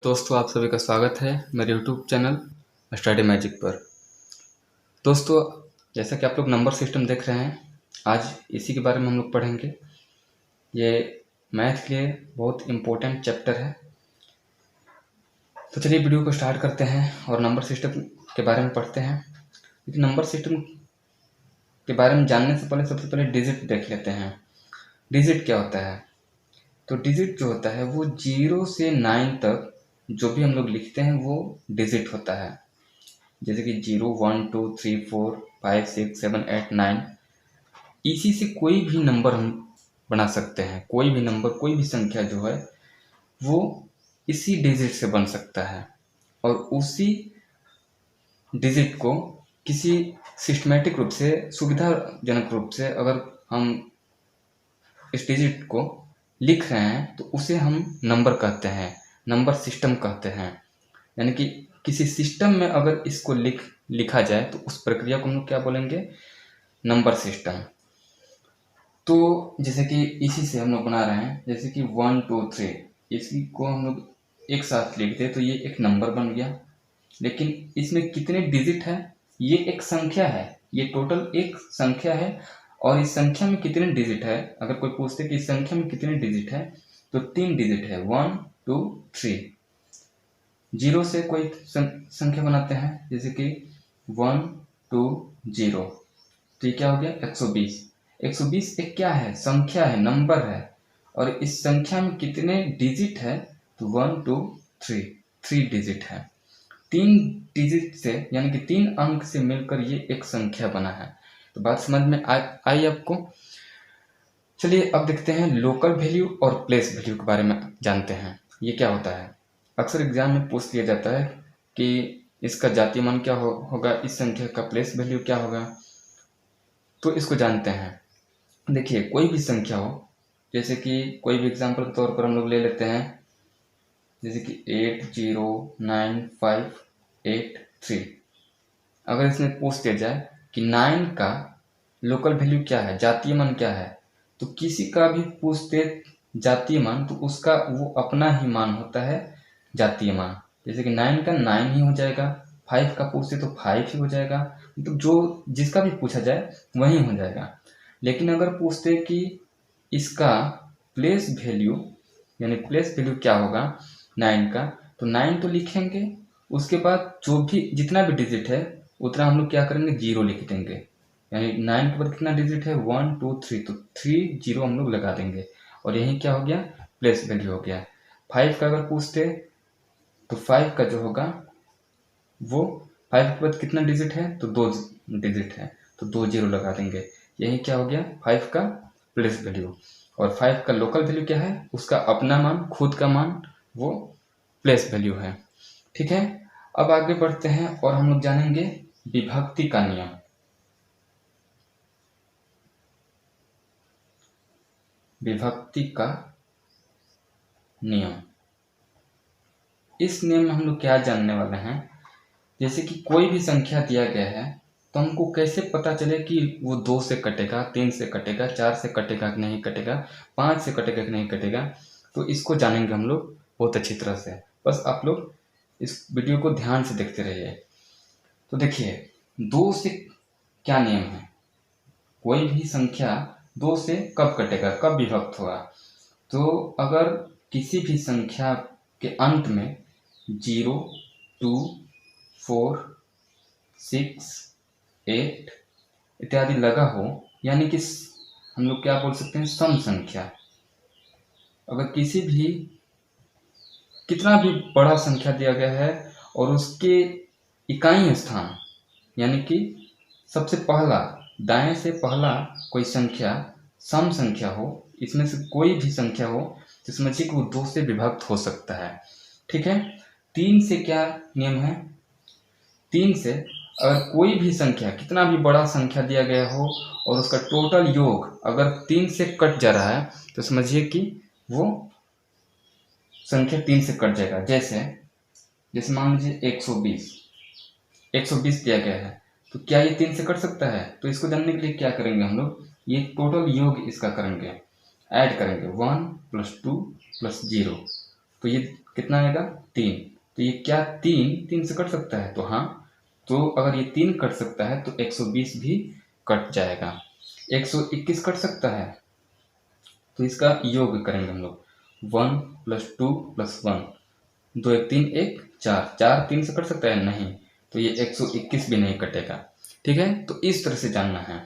दोस्तों, आप सभी का स्वागत है मेरे यूट्यूब चैनल स्टडी मैजिक पर। दोस्तों, जैसा कि आप लोग नंबर सिस्टम देख रहे हैं, आज इसी के बारे में हम लोग पढ़ेंगे। ये मैथ के लिए बहुत इम्पोर्टेंट चैप्टर है। तो चलिए वीडियो को स्टार्ट करते हैं और नंबर सिस्टम के बारे में पढ़ते हैं। लेकिन नंबर सिस्टम के बारे में जानने से पहले सबसे पहले डिजिट देख लेते हैं। डिजिट क्या होता है? तो डिजिट जो होता है वो 0 से 9 तक जो भी हम लोग लिखते हैं वो डिजिट होता है। जैसे कि 0, 1, 2, 3, 4, 5, 6, 7, 8, 9। इसी से कोई भी नंबर हम बना सकते हैं। कोई भी नंबर, कोई भी संख्या जो है वो इसी डिजिट से बन सकता है। और उसी डिजिट को किसी सिस्टमेटिक रूप से, सुविधाजनक रूप से अगर हम इस डिजिट को लिख रहे हैं तो उसे हम नंबर कहते हैं, नंबर सिस्टम कहते हैं। यानी कि किसी सिस्टम में अगर इसको लिखा जाए तो उस प्रक्रिया को हम लोग क्या बोलेंगे? Number system. तो जैसे कि इसी से हम लोग बना रहे हैं, जैसे कि 1, 2, 3, इसी को हम लोग एक साथ लिख दे तो ये एक नंबर बन गया। लेकिन इसमें कितने डिजिट है? ये एक संख्या है, ये टोटल एक संख्या है। और इस संख्या में कितने डिजिट है, अगर कोई पूछते कि इस संख्या में कितने डिजिट है, तो 3 डिजिट है, 1, 2, 3। 0 से कोई संख्या बनाते हैं, जैसे कि 1, 2, 0, तो ये क्या हो गया? 120। 120 एक क्या है? संख्या है, नंबर है। और इस संख्या में कितने डिजिट है? तो 1, 2, 3, 3 डिजिट है। 3 डिजिट से, यानी कि 3 अंक से मिलकर ये एक संख्या बना है। तो बात समझ में आई आपको? चलिए अब देखते हैं लोकल वैल्यू और प्लेस वैल्यू के बारे में जानते हैं। ये क्या होता है? अक्सर एग्जाम में पूछ लिया जाता है कि इसका जातीय मान क्या होगा, इस संख्या का प्लेस वैल्यू क्या होगा। तो इसको जानते हैं। देखिए, कोई भी संख्या हो, जैसे कि कोई भी एग्जाम्पल के तौर पर हम लोग ले लेते हैं, जैसे कि 80958 अगर इसमें पूछ दिया जाए कि 9 का लोकल वैल्यू क्या है, जातीय मान क्या है, तो किसी का भी पूछते जातीय मान तो उसका वो अपना ही मान होता है जातीय मान। जैसे कि 9 का 9 ही हो जाएगा, 5 का पूछते तो 5 ही हो जाएगा। मतलब जो जिसका भी पूछा जाए वही हो जाएगा। लेकिन अगर पूछते कि इसका प्लेस वैल्यू, यानी प्लेस वैल्यू क्या होगा 9 का, तो 9 तो लिखेंगे, उसके बाद जो भी जितना भी डिजिट है उतना हम लोग क्या करेंगे? 0 लिख देंगे। यानी 9 के बाद कितना डिजिट है? 1, 2, 3, तो 3 0 हम लोग लगा देंगे और यही क्या हो गया? प्लेस वैल्यू हो गया। 5 का अगर पूछते तो 5 का जो होगा वो 5 के बाद कितना डिजिट है? तो 2 डिजिट है, तो 2 0 लगा देंगे। यही क्या हो गया? 5 का प्लेस वैल्यू। और 5 का लोकल वैल्यू क्या है? उसका अपना मान, खुद का मान, वो प्लेस वैल्यू है। ठीक है, अब आगे बढ़ते हैं और हम लोग जानेंगे विभक्ति का नियम। विभक्ति का नियम, इस नियम में हम लोग क्या जानने वाले हैं? जैसे कि कोई भी संख्या दिया गया है तो हमको कैसे पता चले कि वो 2 से कटेगा, 3 से कटेगा, 4 से कटेगा कि नहीं कटेगा, 5 से कटेगा कि नहीं कटेगा। तो इसको जानेंगे हम लोग बहुत अच्छी तरह से। बस आप लोग इस वीडियो को ध्यान से देखते रहिए। तो देखिए, 2 से क्या नियम है? कोई भी संख्या 2 से कब कटेगा, कब विभक्त होगा? तो अगर किसी भी संख्या के अंत में 0, 2, 4, 6, 8 इत्यादि लगा हो, यानी कि हम लोग क्या बोल सकते हैं? सम संख्या। अगर किसी भी कितना भी बड़ा संख्या दिया गया है और उसके इकाई स्थान, यानी कि सबसे पहला, दाएं से पहला कोई संख्या सम संख्या हो, इसमें से कोई भी संख्या हो, तो समझिए कि वो 2 से विभक्त हो सकता है। ठीक है। 3 से क्या नियम है? 3 से अगर कोई भी संख्या, कितना भी बड़ा संख्या दिया गया हो और उसका टोटल योग अगर 3 से कट जा रहा है तो समझिए कि वो संख्या 3 से कट जाएगा। जैसे मान लीजिए 120 दिया गया है, तो क्या ये 3 से कट सकता है? तो इसको जानने के लिए क्या करेंगे हम लोग? ये टोटल योग इसका करेंगे, ऐड करेंगे 1 + 2 + 0, तो ये कितना आएगा 3। तो ये क्या 3 से कट सकता है? तो हाँ, तो अगर ये 3 कट सकता है तो 120 भी कट जाएगा। 121 कट सकता है, तो इसका योग करेंगे हम लोग। 1 + 2 + 1, 2 1 3 1 4, 4 3 से कट सकता है? नहीं, तो ये 121 भी नहीं कटेगा। ठीक है, तो इस तरह से जानना है।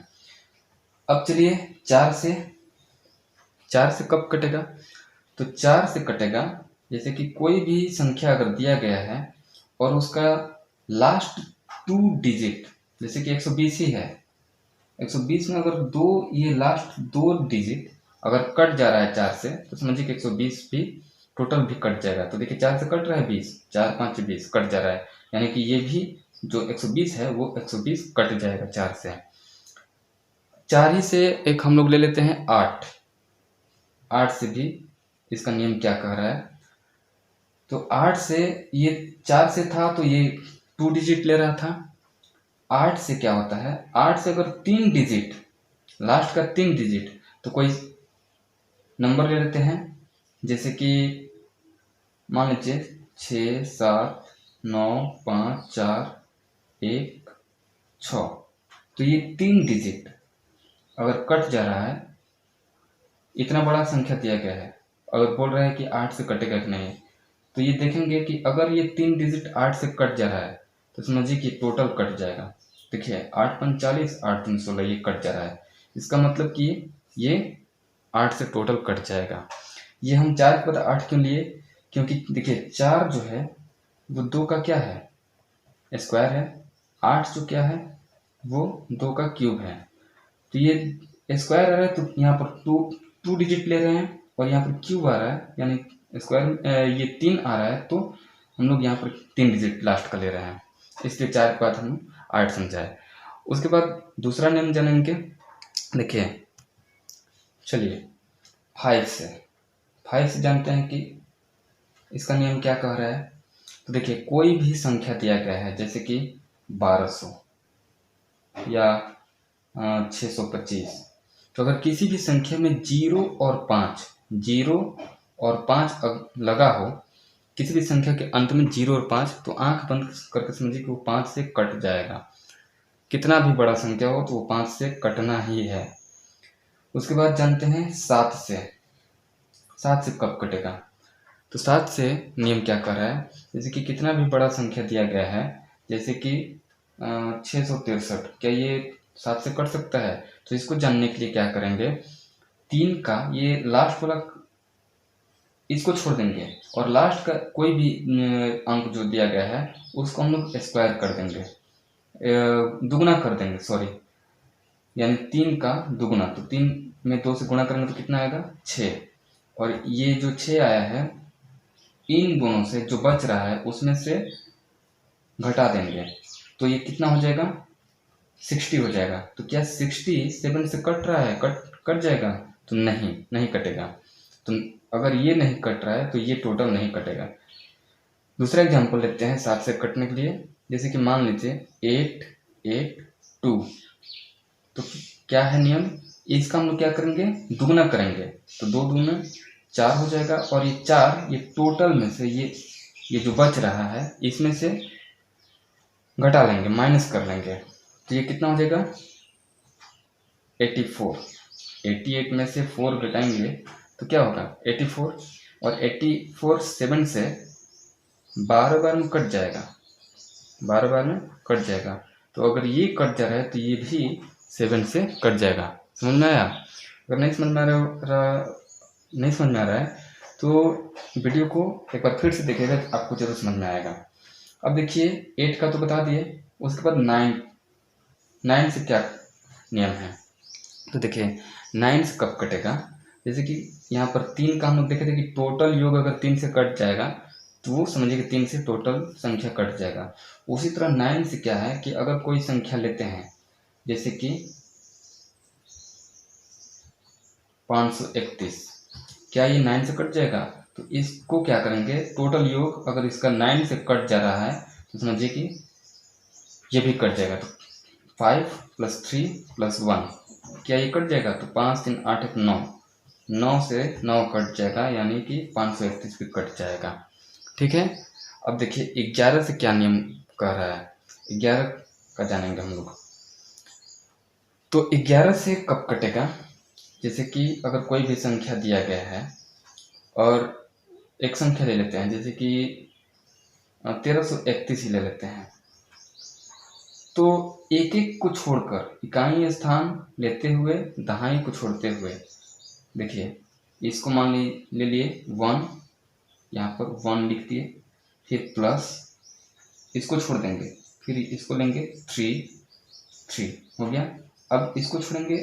अब चलिए 4 से कब कटेगा? तो 4 से कटेगा जैसे कि कोई भी संख्या अगर दिया गया है और उसका लास्ट 2 डिजिट, जैसे कि 120 ही है, 120 में अगर ये लास्ट 2 डिजिट अगर कट जा रहा है 4 से, तो समझिए कि 120 भी टोटल भी कट जाएगा। तो देखिए 4 से कट रहा है 20, 4 5 20 कट जा रहा है, यानी कि ये भी जो 120 है वो 120 कट जाएगा 4 से। 4 ही से एक हम लोग ले लेते हैं 8। 8 से भी इसका नियम क्या कह रहा है? तो 8 से ये 4 से था तो ये 2 डिजिट ले रहा था। 8 से क्या होता है? 8 से अगर 3 डिजिट, लास्ट का 3 डिजिट, तो कोई नंबर ले लेते हैं, जैसे कि मान लीजिए 6 7 9 5 4 1 6। तो ये 3 डिजिट अगर कट जा रहा है, इतना बड़ा संख्या दिया गया है, अगर बोल रहा है कि 8 से कटेगा कि नहीं, तो ये देखेंगे कि अगर ये 3 डिजिट 8 से कट जा रहा है तो समझिए कि टोटल कट जाएगा। देखिए 8 5 40, 8 3 16, ये कट जा रहा है। इसका मतलब कि ये 8 से टोटल कट जाएगा। ये हम 4 के बाद 8 क्यों लिए? क्योंकि देखिए 4 जो है वो 2 का क्या है? स्क्वायर है। 8 जो क्या है? वो 2 का क्यूब है। तो ये स्क्वायर आ रहा है तो यहाँ पर 2 डिजिट ले रहे हैं, और यहाँ पर क्यूब आ रहा है, यानी स्क्वायर ये 3 आ रहा है, तो हम लोग यहाँ पर 3 डिजिट लास्ट का ले रहे हैं, इसलिए 4 के बाद हम 8 समझाए। उसके बाद दूसरा नियम जानेंगे। देखिए चलिए 5 से जानते हैं कि इसका नियम क्या कह रहा है। तो देखिए कोई भी संख्या दिया गया है, जैसे कि 1200 या 625, तो अगर किसी भी संख्या में 0 और 5 लगा हो, किसी भी संख्या के अंत में 0 और 5, तो आंख बंद करके समझिए कि वो 5 से कट जाएगा। कितना भी बड़ा संख्या हो तो वो 5 से कटना ही है। उसके बाद जानते हैं 7 से कब कटेगा। तो 7 से नियम क्या कर रहा है, जैसे कि कितना भी बड़ा संख्या दिया गया है, जैसे कि 663, क्या ये 7 से कट सकता है? तो इसको जानने के लिए क्या करेंगे, 3 का ये लास्ट वाला इसको छोड़ देंगे, और लास्ट का कोई भी अंक जो दिया गया है उसको हम लोग स्क्वायर कर देंगे, दुगुना कर देंगे, सॉरी, यानी 3 का दुगुना। तो 3 में 2 से गुणा करेंगे तो कितना आएगा? 6। और ये जो 6 आया है, इन दोनों से जो बच रहा है उसमें से घटा देंगे, तो ये कितना हो जाएगा? 60 हो जाएगा। तो क्या 60 7 से कट रहा है? कट जाएगा? तो नहीं कटेगा। तो अगर ये नहीं कट रहा है तो ये टोटल नहीं कटेगा। दूसरा एग्जांपल लेते हैं 7 से कटने के लिए, जैसे कि मान लीजिए 8 8 2। तो क्या है नियम, इसका हम लोग क्या करेंगे? दुगुना करेंगे, तो 2 दूना 4 हो जाएगा, और ये 4 ये टोटल में से ये जो बच रहा है इसमें से घटा लेंगे, माइनस कर लेंगे, तो ये कितना हो जाएगा? 84। 88 में से 4 घटाएंगे तो क्या होगा? 84। और 84 7 से 12 बार में कट जाएगा, 12 बार में कट जाएगा। तो अगर ये कट जा रहा है तो ये भी 7 से कट जाएगा। समझ में आया? अगर नहीं समझ में आ रहा है तो वीडियो को एक बार फिर से देखिएगा, तो आपको जरूर समझ में आएगा। अब देखिए 8 का तो बता दिए, उसके बाद 9 से क्या नियम है। तो देखिए 9 से कब कटेगा, जैसे कि यहाँ पर 3 का हम लोग देखे थे कि टोटल योग अगर 3 से कट जाएगा तो वो समझिए कि 3 से टोटल संख्या कट जाएगा। उसी तरह 9 से क्या है कि अगर कोई संख्या लेते हैं, जैसे कि 531, क्या ये 9 से कट जाएगा? तो इसको क्या करेंगे, टोटल योग अगर इसका 9 से कट जा रहा है तो समझिए कि ये भी कट जाएगा। तो 5 + 3 + 1, क्या ये कट जाएगा? तो 5 3 8 1 9, 9 से 9 कट जाएगा, यानी कि 531 भी कट जाएगा। ठीक है। अब देखिए 11 से क्या नियम कह रहा है, 11 का जानेंगे हम लोग। तो 11 से कब कटेगा, जैसे कि अगर कोई भी संख्या दिया गया है और एक संख्या ले लेते हैं, जैसे कि 1331 ही ले लेते हैं, तो एक एक को छोड़कर इकाई स्थान लेते हुए दहाई को छोड़ते हुए, देखिए इसको मान ले लिए 1, यहाँ पर 1 लिख दिए, फिर प्लस इसको छोड़ देंगे, फिर इसको लेंगे 3 हो गया। अब इसको छोड़ेंगे,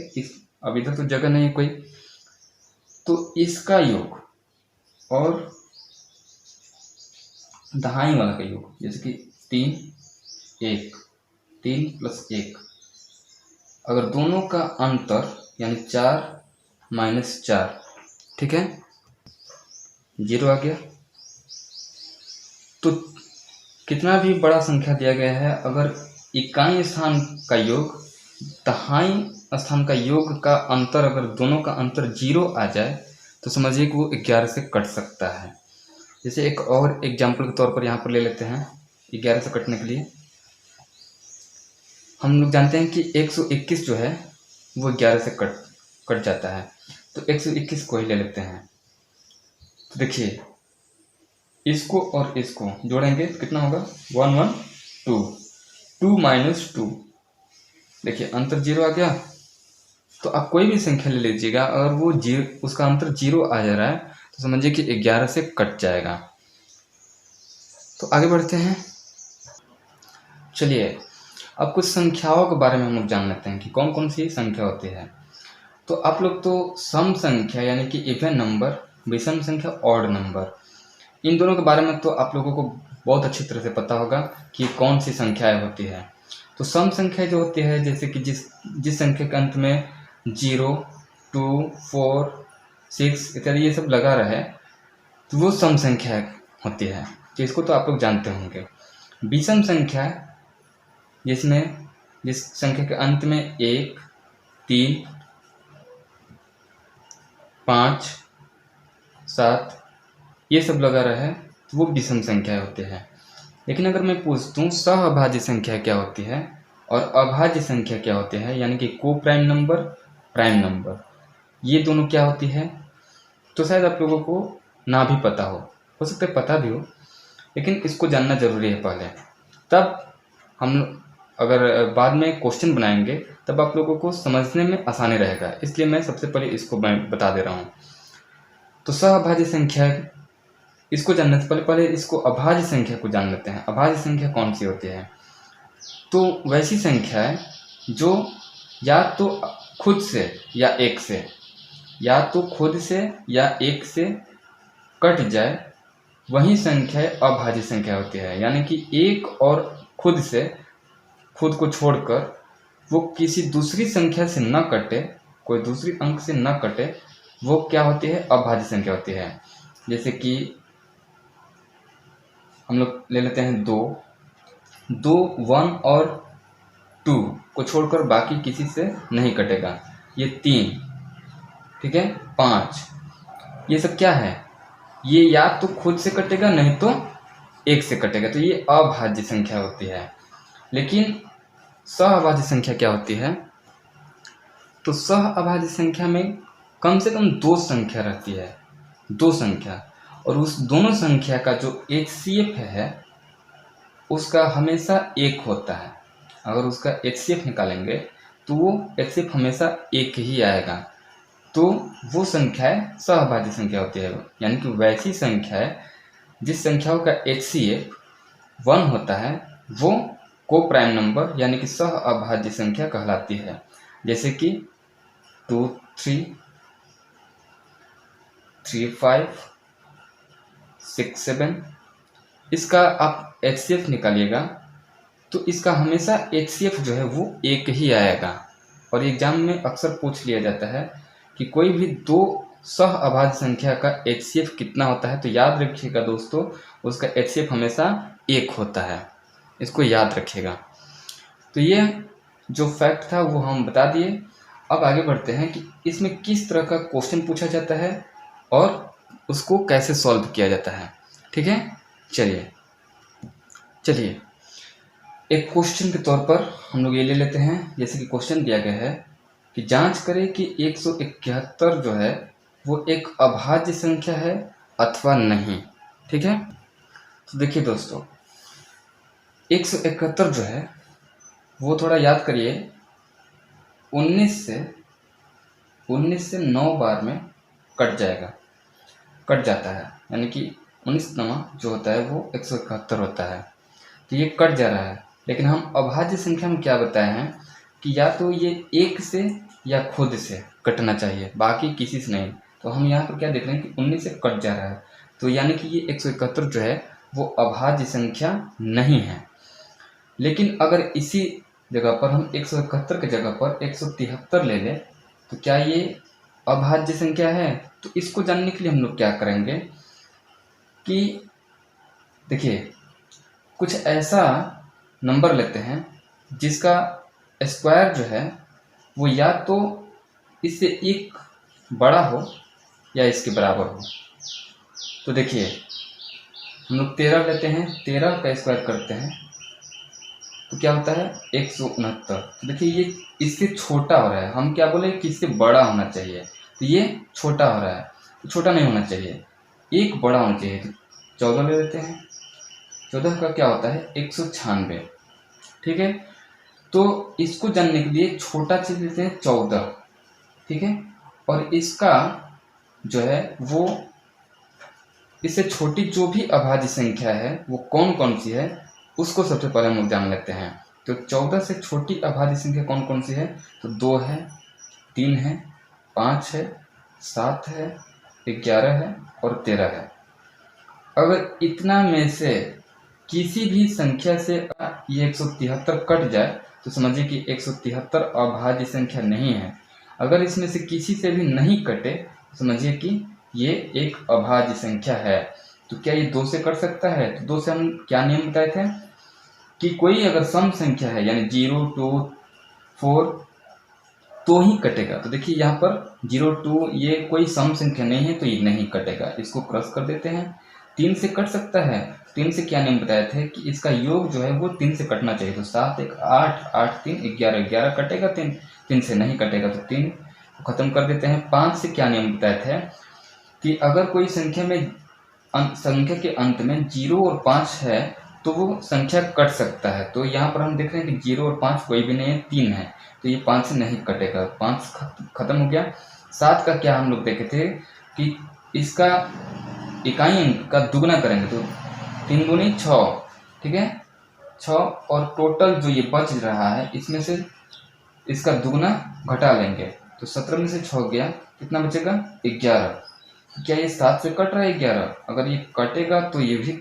अब इधर तो जगह नहीं है कोई, तो इसका योग और दहाई वाला का योग, जैसे कि 3 + 1, अगर दोनों का अंतर यानी 4 - 4, ठीक है, 0 आ गया। तो कितना भी बड़ा संख्या दिया गया है, अगर इकाई स्थान का योग दहाई स्थान का योग का अंतर, अगर दोनों का अंतर 0 आ जाए तो समझिए कि वो 11 से कट सकता है। जैसे एक और एग्जाम्पल के तौर पर यहाँ पर ले लेते हैं 11 से कटने के लिए। हम लोग जानते हैं कि 121 जो है वो 11 से कट जाता है, तो 121 को ही ले लेते हैं। तो देखिए इसको और इसको जोड़ेंगे तो कितना होगा, 1 1 2, 2 - 2, देखिए अंतर 0 आ गया। तो आप कोई भी संख्या ले लीजिएगा, अगर वो उसका अंतर 0 आ जा रहा है तो समझिए कि 11 से कट जाएगा। तो आगे बढ़ते हैं, चलिए अब कुछ संख्याओं के बारे में हम लोग जान लेते हैं कि कौन कौन सी संख्या होती है। तो आप लोग तो सम संख्या यानी कि इवन नंबर, विषम संख्या, ऑड नंबर, इन दोनों के बारे में तो आप लोगों को बहुत अच्छी तरह से पता होगा कि कौन सी संख्याएं होती है। तो सम संख्या जो होती है, जैसे कि जिस संख्या के अंत में 0 2 4 6 इत्यादि ये सब लगा रहे, तो वो सम संख्या होती है। तो इसको तो आप लोग जानते होंगे। विषम संख्या जिस संख्या के अंत में 1 3 5 7 ये सब लगा रहा है, तो वो विषम संख्या होती है। लेकिन अगर मैं पूछूं सहअभाज्य संख्या क्या होती है और अभाज्य संख्या क्या होती है, यानी कि को प्राइम नंबर, प्राइम नंबर, ये दोनों क्या होती है, तो शायद आप लोगों को ना भी पता हो सकता है पता भी हो, लेकिन इसको जानना जरूरी है पहले। तब हम अगर बाद में क्वेश्चन बनाएंगे तब आप लोगों को समझने में आसानी रहेगा, इसलिए मैं सबसे पहले इसको बता दे रहा हूँ। तो सहअभाज्य संख्या, इसको जानने से पहले इसको अभाज्य संख्या को जान लेते हैं। अभाज्य संख्या कौन सी होती है, तो वैसी संख्या है जो या तो खुद से या एक से, या तो खुद से या एक से कट जाए, वही संख्या अभाज्य संख्या होती है। यानी कि एक और खुद को छोड़कर वो किसी दूसरी संख्या से न कटे, कोई दूसरी अंक से न कटे, वो क्या होती है, अभाज्य संख्या होती है। जैसे कि हम लोग ले लेते हैं 2 1 और 2 को छोड़कर बाकी किसी से नहीं कटेगा, ये 3, ठीक है, 5, ये सब क्या है, ये या तो खुद से कटेगा नहीं तो एक से कटेगा, तो ये अभाज्य संख्या होती है। लेकिन सहअभाज्य संख्या क्या होती है, तो सहअभाज्य संख्या में कम से कम 2 संख्या रहती है, 2 संख्या, और उस दोनों संख्या का जो HCF है उसका हमेशा 1 होता है। अगर उसका HCF निकालेंगे तो वो HCF हमेशा 1 ही आएगा, तो वो संख्या सहअभाज्य संख्या होती है। यानी कि वैसी संख्या है जिस संख्याओं का HCF 1 होता है वो को प्राइम नंबर यानी कि सहअभाज्य संख्या कहलाती है। जैसे कि 2 3 3 5 6 7, इसका आप HCF निकालिएगा तो इसका हमेशा HCF जो है वो 1 ही आएगा। और एग्जाम में अक्सर पूछ लिया जाता है कि कोई भी 2 सहअभाज्य संख्या का HCF कितना होता है, तो याद रखिएगा दोस्तों, उसका HCF हमेशा 1 होता है, इसको याद रखिएगा। तो ये जो फैक्ट था वो हम बता दिए। अब आगे बढ़ते हैं कि इसमें किस तरह का क्वेश्चन पूछा जाता है और उसको कैसे सॉल्व किया जाता है, ठीक है। चलिए एक क्वेश्चन के तौर पर हम लोग ये ले लेते हैं। जैसे कि क्वेश्चन दिया गया है कि जांच करें कि 171 जो है वो एक अभाज्य संख्या है अथवा नहीं। ठीक है, तो देखिए दोस्तों, 171 जो है वो थोड़ा याद करिए, 19 से 9 बार में कट जाता है, यानी कि 19 जो होता है वो 171 होता है। तो ये कट जा रहा है, लेकिन हम अभाज्य संख्या में क्या बताए हैं कि या तो ये एक से या खुद से कटना चाहिए, बाकी किसी से नहीं। तो हम यहाँ पर क्या देख रहे हैं कि 19 से कट जा रहा है, तो यानी कि ये 171 जो है वो अभाज्य संख्या नहीं है। लेकिन अगर इसी जगह पर हम 171 की जगह पर 173 ले लें तो क्या ये अभाज्य संख्या है? तो इसको जानने के लिए हम लोग क्या करेंगे कि देखिए, कुछ ऐसा नंबर लेते हैं जिसका स्क्वायर जो है वो या तो इससे एक बड़ा हो या इसके बराबर हो। तो देखिए, हम लोग 13 लेते हैं, 13 का स्क्वायर करते हैं तो क्या होता है 169। तो देखिए ये इससे छोटा हो रहा है, हम क्या बोले कि इससे बड़ा होना चाहिए, तो ये छोटा हो रहा है, तो छोटा नहीं होना चाहिए, एक बड़ा होना चाहिए। तो 14 ले लेते हैं, 14 का क्या होता है 196। ठीक है, तो इसको जानने के लिए छोटा चीज लेते हैं 14। ठीक है, और इसका जो है वो इससे छोटी जो भी अभाज्य संख्या है वो कौन कौन सी है उसको सबसे पहले हम लोग जान लेते हैं। तो 14 से छोटी अभाज्य संख्या कौन कौन सी है? तो 2 है, 3 है, 5 है, 7 है, 11 है और 13 है। अगर इतना में से किसी भी संख्या से ये 173 कट जाए तो समझिए कि 173 अभाज्य संख्या नहीं है। अगर इसमें से किसी से भी नहीं कटे तो समझिए कि ये एक अभाज्य संख्या है। तो क्या ये 2 से कट सकता है? तो 2 से हम क्या नियम बताए थे कि कोई अगर सम संख्या है यानी 0, 2, 4 तो ही कटेगा। तो देखिए यहाँ पर 0, 2 ये कोई सम संख्या नहीं है तो ये नहीं कटेगा, इसको क्रॉस कर देते हैं। 3 से कट सकता है, 3 से क्या नियम बताए थे कि इसका योग जो है वो 3 से कटना चाहिए। तो 7, 1, 8, 8, 3, 11, 11 कटेगा, 3 से नहीं कटेगा तो 3 को खत्म कर देते हैं। 5 से क्या नियम बताए थे कि अगर कोई संख्या के अंत में 0 और 5 है तो वो संख्या कट सकता है। तो यहाँ पर हम देख रहे हैं कि 0 और 5 कोई भी नहीं है, 3 है, तो ये 5 से नहीं कटेगा, 5 खत्म हो गया। 7 का क्या हम लोग देखे थे कि इसका इकाई अंक का दुगना करेंगे तो 3 दूनी 6। ठीक है, 6 और टोटल जो ये बच रहा है इसमें से इसका दुगना घटा लेंगे तो 17 में से 6 गया, कितना बचेगा 11। क्या ये 7 से कट रहा है 11? अगर ये कटेगा तो ये भी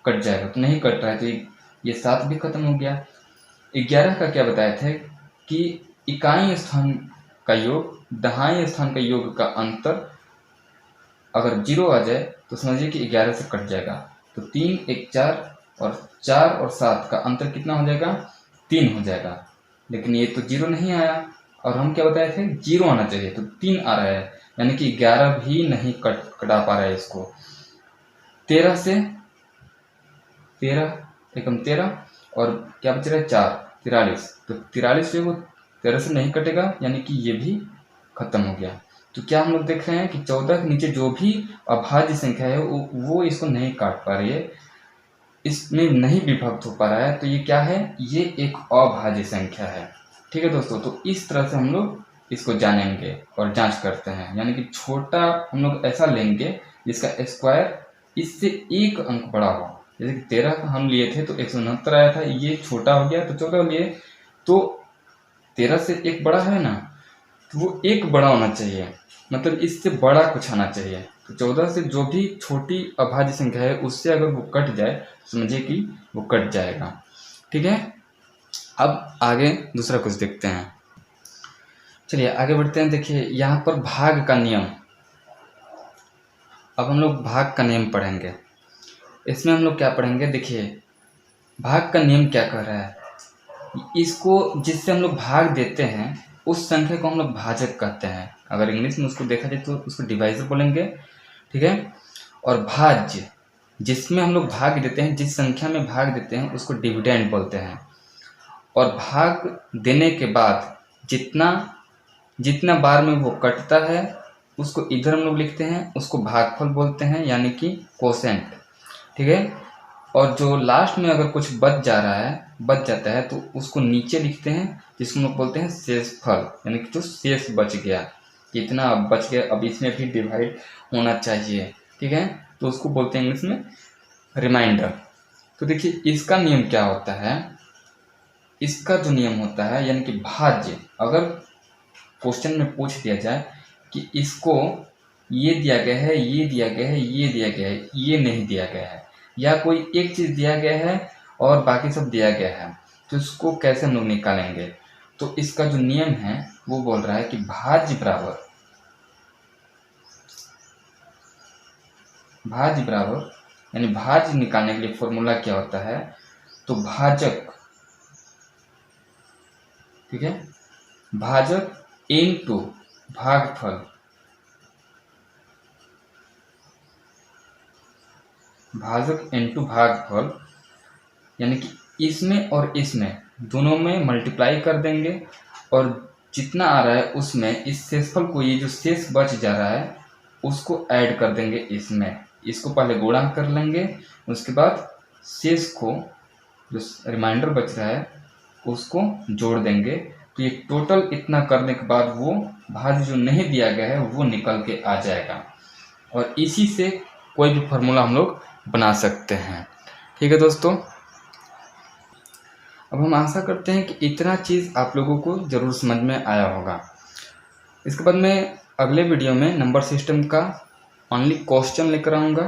कट जाएगा, तो नहीं कट रहा है तो ये 7 भी खत्म हो गया। 11 का क्या बताए थे कि इकाई स्थान का योग दहाई स्थान का योग का अंतर अगर 0 आ जाए तो समझिए कि 11 से कट जाएगा। तो 3, 1, 4 और 4 और 7 का अंतर कितना हो जाएगा 3 हो जाएगा। लेकिन ये तो 0 नहीं आया और हम क्या बताए थे 0 आना चाहिए, तो 3 आ रहा है, यानी कि 11 भी नहीं कटा पा रहा है इसको। 13 से 13 एकम 13 और क्या बच रहा है 4, 43। तो 43 जो वो 13 से नहीं कटेगा, यानी कि ये भी खत्म हो गया। तो क्या हम लोग देख रहे हैं कि 14 के नीचे जो भी अभाज्य संख्या है वो इसको नहीं काट पा रही है, इसमें नहीं विभक्त हो पा रहा है, तो ये क्या है, ये एक अभाज्य संख्या है। ठीक है दोस्तों, तो इस तरह से हम लोग इसको जानेंगे और जांच करते हैं। यानी कि छोटा हम लोग ऐसा लेंगे जिसका स्क्वायर इससे एक अंक बड़ा हो। जैसे कि 13 का हम लिए थे तो 169 आया था, ये छोटा हो गया तो 14 लिए, तो 13 से एक बड़ा है ना, तो वो एक बड़ा होना चाहिए, मतलब इससे बड़ा कुछ आना चाहिए। तो 14 से जो भी छोटी अभाज्य संख्या है उससे अगर वो कट जाए समझिए कि वो कट जाएगा। ठीक है, अब आगे दूसरा कुछ देखते हैं। चलिए आगे बढ़ते हैं। देखिए यहाँ पर भाग का नियम, अब हम लोग भाग का नियम पढ़ेंगे। इसमें हम लोग क्या पढ़ेंगे, देखिए भाग का नियम क्या कह रहा है, इसको जिससे हम लोग भाग देते हैं उस संख्या को हम लोग भाजक कहते हैं। अगर इंग्लिश में उसको देखा जाए तो उसको डिवाइजर बोलेंगे। ठीक है, और भाज्य जिसमें हम लोग भाग देते हैं, जिस संख्या में भाग देते हैं उसको डिविडेंड बोलते हैं। और भाग देने के बाद जितना जितना बार में वो कटता है उसको इधर हम लोग लिखते हैं, उसको भागफल बोलते हैं, यानी कि कोसेंट। ठीक है। और जो लास्ट में अगर कुछ बच जाता है तो उसको नीचे लिखते हैं, जिसको हम लोग बोलते हैं शेषफल, यानी कि जो शेष बच गया, कितना अब बच गया, अब इसमें भी डिवाइड होना चाहिए। ठीक है। तो उसको बोलते हैं इंग्लिश में रिमाइंडर। तो देखिए इसका नियम क्या होता है। इसका जो नियम होता है, यानी कि भाज्य, अगर क्वेश्चन में पूछ दिया जाए कि इसको ये दिया गया है, ये दिया गया है, ये दिया गया है, ये नहीं दिया गया है, या कोई एक चीज़ दिया गया है और बाकी सब दिया गया है, तो इसको कैसे हम लोग निकालेंगे। तो इसका जो नियम है वो बोल रहा है कि भाज्य बराबर यानी भाज्य निकालने के लिए फॉर्मूला क्या होता है, तो भाजक, ठीक है, भाजक इनटू भागफल, भाजक इनटू भागफल, यानी कि इसमें और इसमें दोनों में मल्टीप्लाई कर देंगे और जितना आ रहा है उसमें इस शेषफल को, ये जो शेष बच जा रहा है उसको ऐड कर देंगे इसमें। इसको पहले गुणा कर लेंगे, उसके बाद शेष को, जो रिमाइंडर बच रहा है उसको जोड़ देंगे। तो ये टोटल इतना करने के बाद वो भाज्य जो नहीं दिया गया है वो निकल के आ जाएगा। और इसी से कोई भी फार्मूला हम लोग बना सकते हैं। ठीक है दोस्तों, अब हम आशा करते हैं कि इतना चीज़ आप लोगों को ज़रूर समझ में आया होगा। इसके बाद मैं अगले वीडियो में नंबर सिस्टम का ओनली क्वेश्चन लेकर आऊँगा।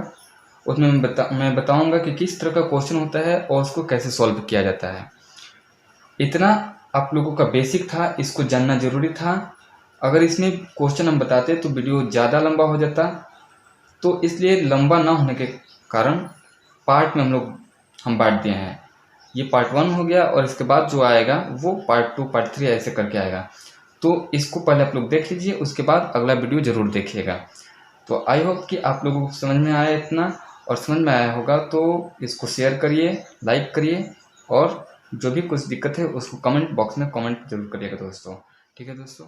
उसमें मैं बताऊँगा कि किस तरह का क्वेश्चन होता है और उसको कैसे सॉल्व किया जाता है। इतना आप लोगों का बेसिक था, इसको जानना ज़रूरी था। अगर इसमें क्वेश्चन हम बताते तो वीडियो ज़्यादा लंबा हो जाता, तो इसलिए लंबा ना होने के कारण पार्ट में हम बांट दिए हैं। ये पार्ट 1 हो गया और इसके बाद जो आएगा वो पार्ट 2, पार्ट 3 ऐसे करके आएगा। तो इसको पहले आप लोग देख लीजिए, उसके बाद अगला वीडियो ज़रूर देखिएगा। तो आई होप कि आप लोगों को समझ में आया इतना, और समझ में आया होगा तो इसको शेयर करिए, लाइक करिए, और जो भी कुछ दिक्कत है उसको कमेंट बॉक्स में कमेंट जरूर करिएगा दोस्तों। ठीक है दोस्तों।